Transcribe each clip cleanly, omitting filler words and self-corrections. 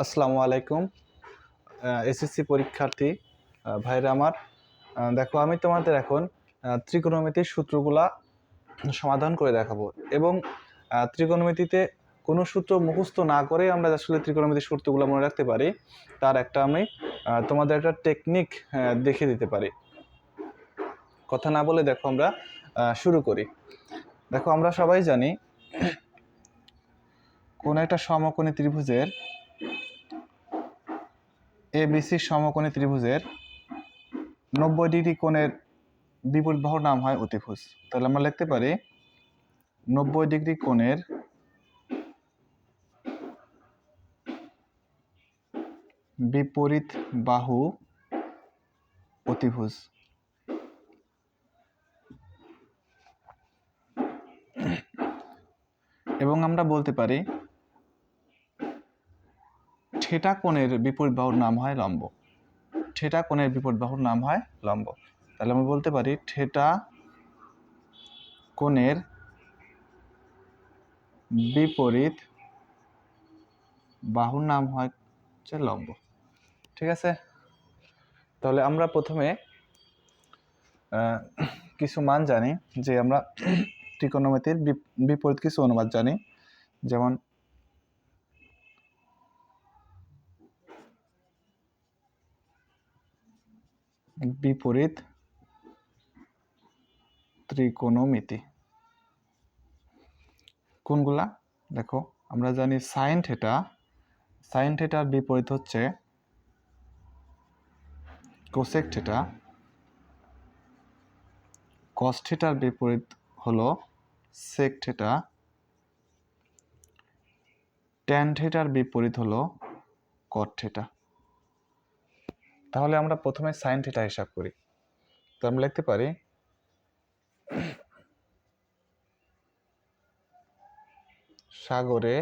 আসসালামু আলাইকুম। এসএসসি পরীক্ষার্থী ভাইরা আমার, দেখো আমি তোমাদের এখন ত্রিকোণমিতির সূত্রগুলা সমাধান করে দেখাবো এবং ত্রিকোণমিতিতে কোনো সূত্র মুখস্থ না করে আমরা আসলে ত্রিকোণমিতির সূত্রগুলো মনে রাখতে পারি, তার একটা আমি তোমাদের একটা টেকনিক দেখিয়ে দিতে পারি। কথা না বলে দেখো আমরা শুরু করি। দেখো আমরা সবাই জানি কোন একটা সমকোণী ত্রিভুজের ABC সমকোণী ত্রিভুজের 90 ডিগ্রি কোণের বিপরীত বাহুর নাম হয় অতিভুজ। তাহলে আমরা লিখতে পারি 90 ডিগ্রি কোণের বিপরীত বাহু অতিভুজ। এবং আমরা বলতে পারি থিটা কোণের বিপরীত বাহুর নাম হয় লম্ব। থিটা কোণের বিপরীত বাহুর নাম হয় লম্ব। তাহলে আমরা বলতে পারি থিটা কোণের বিপরীত বাহুর নাম হয় লম্ব। ঠিক আছে, তাহলে আমরা প্রথমে কিছু মান জানি, যে আমরা ত্রিকোণমিতির বিপরীত কিছু অনুপাত জানি, যেমন বিপরীত ত্রিকোণমিতি কোনগুলা? দেখো আমরা জানি সাইন থিটা, সাইন থিটার বিপরীত হচ্ছে কোসেক থিটা, কস থিটার বিপরীত হলো সেক থিটা, ট্যান থিটার বিপরীত হলো কট থিটা। তাহলে আমরা প্রথমে সাইন থিটা হিসাব করি। তো আমরা লিখতে পারি সাগরে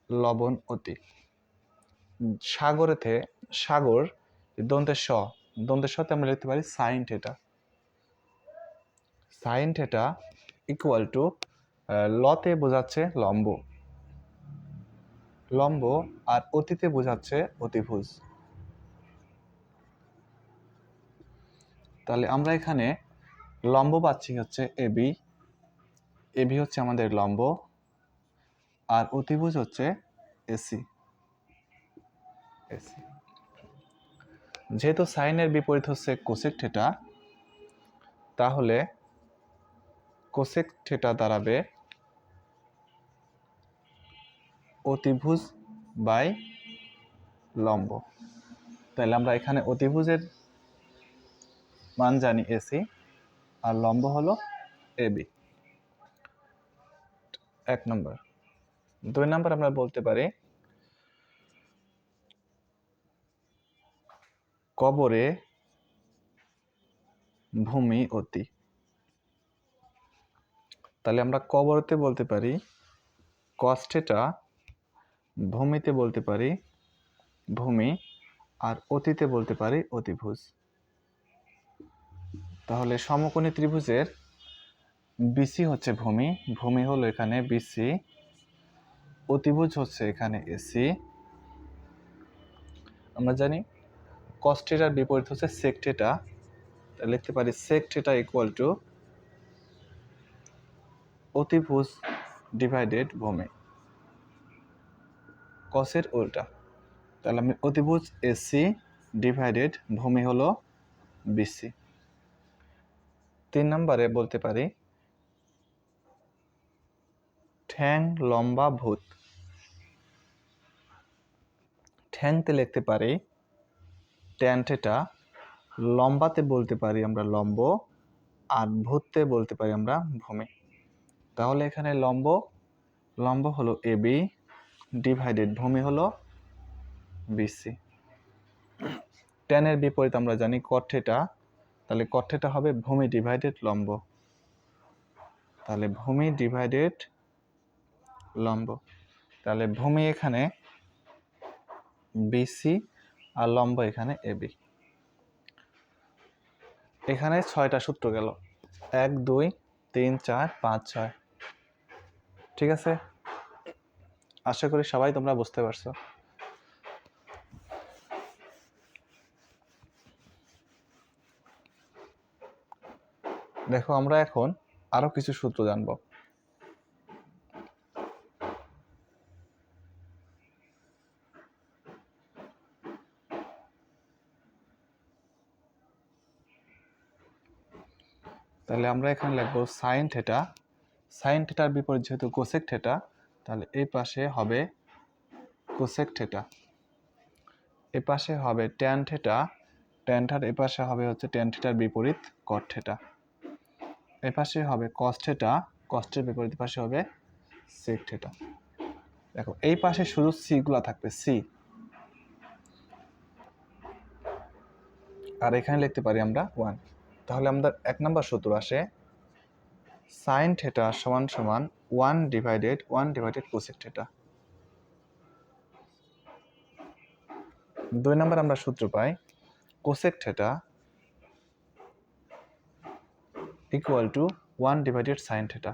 লবণ অতি। সাগরেতে সাগর দন্তের সতে আমরা লিখতে পারি sine theta. Sine theta equal to লতে বোঝাচ্ছে লম্ব, লম্ব আর অতিতে বোঝাচ্ছে অতিভুজ। তাহলে আমরা এখানে লম্ব পাচ্ছি হচ্ছে এবি, এবি হচ্ছে আমাদের লম্ব, আর অতিভুজ হচ্ছে এসি। এসি যেহেতু সাইনের বিপরীত হচ্ছে কোসেক থিটা, তাহলে কোসেক থিটা দাঁড়াবে অতিভুজ বাই লম্ব। তাহলে আমরা এখানে অতিভুজের মান জানি এসি, আর লম্ব হলো এবি। 1 নম্বর। 2 নম্বর আমরা বলতে পারি কবরে ভূমি অতি। তাহলে আমরা কবরতে বলতে পারি কস থিটা, ভূমিতে বলতে পারি ভূমি, আর অতিতে বলতে পারি অতিভুজ। তাহলে সমকোণী ত্রিভুজের বিসি হচ্ছে ভূমি, ভূমি হলো এখানে বিসি, অতিভুজ হচ্ছে এখানে এসি। আমরা জানি কস থিটার বিপরীত হচ্ছে সেক থিটা, তাহলে লিখতে পারি সেক থিটা ইকুয়াল টু অতিভুজ ডিভাইডেড ভূমি, কসের উল্টা। তাহলে আমি অতিভুজ এসি ডিভাইডেড ভূমি হলো বিসি। 3 নম্বরে বলতে পারি ঠ্যাং লম্বা ভূত। ঠ্যাংতে লিখতে পারি ট্যান থিটা, লম্বাতে বলতে পারি আমরা লম্ব, আর ভূততে বলতে পারি আমরা ভূমি। তাহলে এখানে লম্ব হলো এবি ডিভাইডেড ভূমি হলো বিসি। ট্যানের বিপরীত আমরা জানি কট থিটা, তাহলে কট থিটা হবে ভূমি ডিভাইডেড লম্ব, তাহলে ভূমি ডিভাইডেড লম্ব। তাহলে ভূমি এখানে বিসি আর লম্ব এখানে এবি। এখানে 6টা সূত্র গেল, 1 2 3 4 5 6। ঠিক আছে, আশা করি সবাই তোমরা বুঝতে পারছো। দেখো আমরা এখন আরো কিছু সূত্র জানবো। তাহলে আমরা এখানে লিখবো সাইন থিটা। সাইন থিটার বিপরীত যেহেতু কোসেক থিটা, তাহলে এই পাশে হবে কোসেক থিটা, এই পাশে হবে ট্যান থিটা, ট্যান থিটার এই পাশে হবে হচ্ছে ট্যান থিটার বিপরীত কট থিটা, এই পাশে হবে কস থিটা, কসের বিপরীত পাশে হবে সেক থিটা। দেখো এই পাশে শুধু সি গুলা থাকবে, সি, আর এখানে লিখতে পারি আমরা 1। তাহলে আমাদের 1 নম্বর সূত্র আসে সাইন থিটা সমান সমান 1 ডিভাইডেড কোসেক থিটা। 2 নম্বর আমরা সূত্র পাই cosec theta equal to 1 divided sine theta.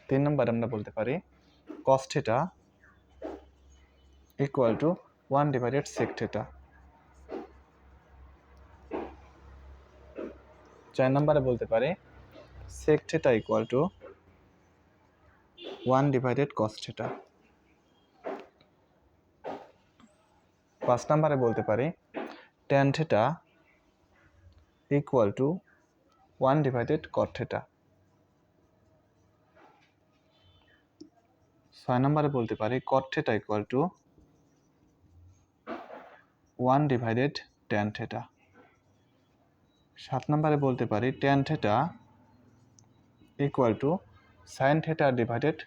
3 number আমরা বলতে পারি cos theta equal to 1 divided sec theta. 4 নম্বরে বলতে পারি sec theta equal to 1 divided cos theta. 5 নম্বরে বলতে পারি tan theta equal to 1 divided cot theta. 6 নম্বরে বলতে পারি cot theta equal to 1 divided tan theta. 7 নম্বরে বলতে পারি tan theta equal two sign theta divided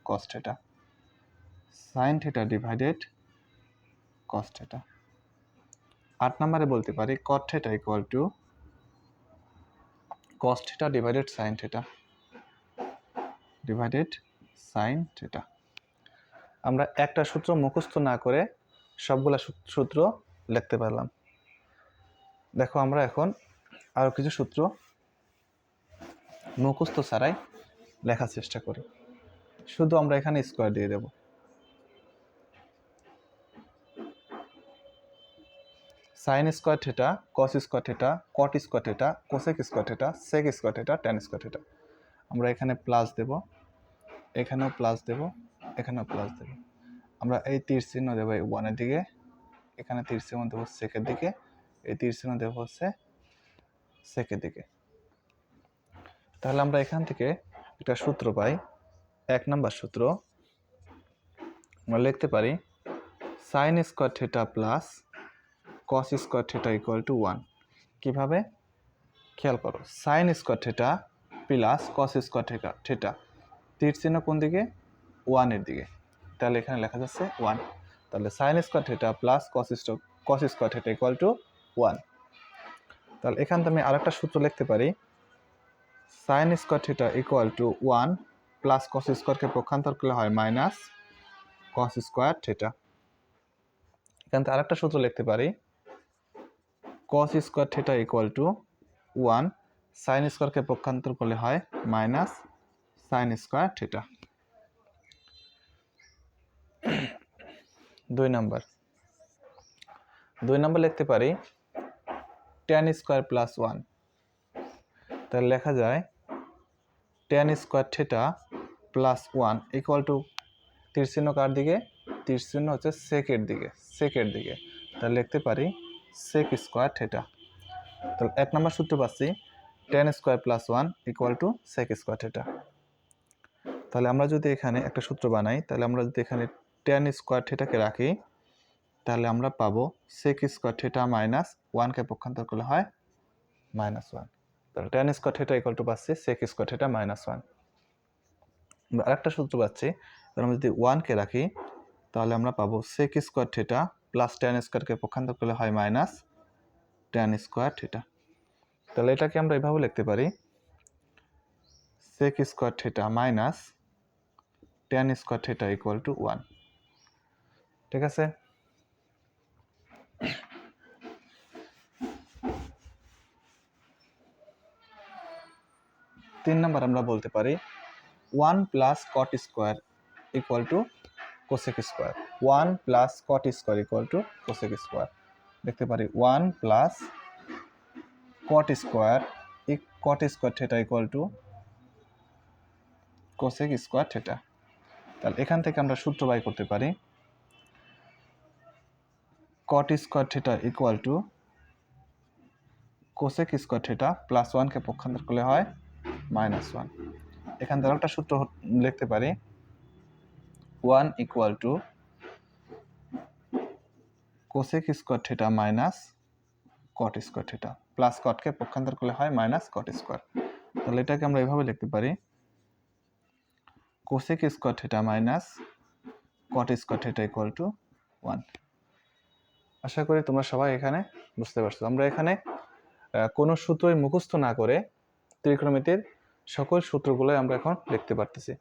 cos theta, sine theta divided cos theta. 8 নম্বরে বলতে পারি cot theta equal to cos theta divided sine theta, divided sine theta. আমরা একটা সূত্র মুখস্থ না করে সবগুলা সূত্র লিখতে পারলাম। দেখো আমরা এখন আরো কিছু সূত্র মুখস্থ ছাড়াই লেখার চেষ্টা করি। শুধু আমরা এখানে স্কয়ার দিয়ে দেব। Sine square theta, cos square theta, cot square theta, cosec square theta, sec square theta, tan square theta. আমরা এখানে প্লাস দেব, এখানেও প্লাস দেব, এখানেও প্লাস দেব। আমরা এই তীর চিহ্ন দেব এই 1 এর দিকে, এখানে তীর চিহ্ন দেব সেকের দিকে, এই তীর চিহ্ন দেব হচ্ছে সেকের দিকে। তাহলে আমরা এখান থেকে একটা সূত্র পাই। 1 নম্বর সূত্র আমরা লিখতে পারি sine square theta plus cos square theta equal to 1। কিভাবে? খেয়াল করো, sign square theta plus cos square theta, তীর চিহ্ন কোন দিকে? 1 এর দিকে, তাহলে এখানে লেখা যাচ্ছে 1। তাহলে sine square theta plus cos square theta equal to 1। তাহলে এখান থেকে আমি আরেকটা সূত্র লিখতে পারি sine square theta equal to 1 plus cos স্কয়ারকে পক্ষান্তর করলে হয় মাইনাস কস স্কয়ার থিটা। এখান থেকে আরেকটা সূত্র লিখতে পারি cos square theta equal to 1 sine স্কয়ারকে পক্ষান্তর করলে হয় minus sine square theta. 2 number লিখতে পারি ট্যান স্কয়ার প্লাস 1। তাহলে লেখা যায় tan square theta plus 1 equal to তীর চিহ্ন কার দিকে? তীর চিহ্ন হচ্ছে সেকের দিকে, সেকের দিকে। তাহলে লিখতে পারি সেক স্কয়ার থিটা। তাহলে 1 নম্বর সূত্র পাচ্ছি tan square plus 1 equal to sec square theta. তাহলে আমরা যদি এখানে একটা সূত্র বানাই, তাহলে আমরা যদি এখানে ট্যান স্কয়ার থিটাকে রাখি, তাহলে আমরা পাবো সেক স্কয়ার থিটা মাইনাস 1কে পক্ষান্তর করলে হয় মাইনাস 1। তাহলে tan square theta equal two পাচ্ছি সেক স্কয়ার থিটা মাইনাস 1। আমরা আরেকটা সূত্র পাচ্ছি, আমরা যদি 1কে রাখি তাহলে আমরা পাবো sec square theta plus tan স্কয়ারকে পক্ষান্তর করলে হয় মাইনাস ট্যান স্কয়ার থিটা। তাহলে এটাকে আমরা এভাবে লিখতে পারি sec square theta minus tan square theta equal to 1। ঠিক আছে? তিন নম্বর আমরা বলতে পারি 1 plus cot square equal to cosec square, 1 plus cot square equal to cosec square. দেখতে পারি 1 plus cot square theta equal to cosec square theta. তাহলে এখান থেকে আমরা সূত্র বাই করতে পারি cot square theta equal to cosec square theta plus 1কে পক্ষান্তর করলে হয় -1। এখান থেকে একটা সূত্র লিখতে পারি 1 equal to cosec square theta minus cot square theta, plus কটকে পক্ষান্তর করলে হয় মাইনাস কট স্কোয়ার। তাহলে এটাকে আমরা এভাবে লিখতে পারি cosec square theta minus cot square theta equal to 1। আশা করি তোমরা সবাই এখানে বুঝতে পারছো। আমরা এখানে কোনো সূত্রই মুখস্থ না করে ত্রিকোণমিতির সকল সূত্রগুলো আমরা এখন লিখতে পারতেছি।